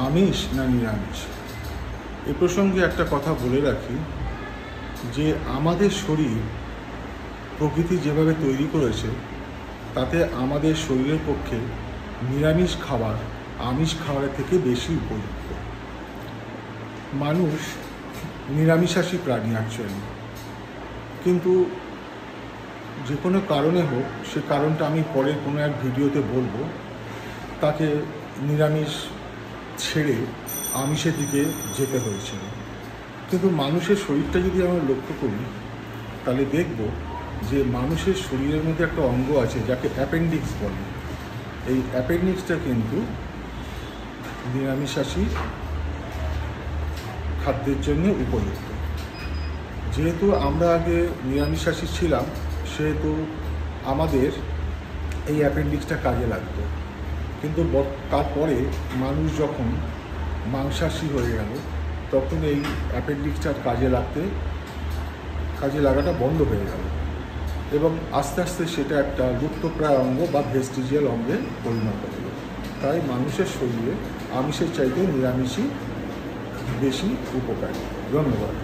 আমিষ না নিরামিষ। এ প্রসঙ্গে একটা কথা বলে রাখি যে আমাদের শরীর প্রকৃতি যেভাবে তৈরি করেছে তাতে আমাদের শরীরের পক্ষে নিরামিষ খাবার আমিষ খাবারের থেকে বেশি উপযুক্ত। মানুষ নিরামিষাশী প্রাণী অ্যাকচুয়ালি, কিন্তু যে কোনো কারণে হোক, সে কারণটা আমি পরে কোনো এক ভিডিওতে বলবো, তাকে নিরামিষ ছেড়ে আমিষের দিকে যেতে হয়েছিল। কিন্তু মানুষের শরীরটা যদি আমরা লক্ষ্য করি তাহলে দেখব যে মানুষের শরীরের মধ্যে একটা অঙ্গ আছে যাকে অ্যাপেন্ডিক্স বলে। এই অ্যাপেন্ডিক্সটা কিন্তু নিরামিষাশী খাদ্যের জন্য উপযুক্ত। যেহেতু আমরা আগে নিরামিষাশী ছিলাম সেহেতু আমাদের এই অ্যাপেন্ডিক্সটা কাজে লাগতো, কিন্তু তারপরে মানুষ যখন মাংসাশী হয়ে গেল তখন এই অ্যাপেন্ডিক্সটার কাজে লাগাটা বন্ধ হয়ে গেল এবং আস্তে আস্তে সেটা একটা লুপ্তপ্রায় অঙ্গ বা ভেস্টিজিয়াল অঙ্গে পরিণত হলো। তাই মানুষের শরীরে আমিষের চাইতে নিরামিষই বেশি উপকারী। ধন্যবাদ।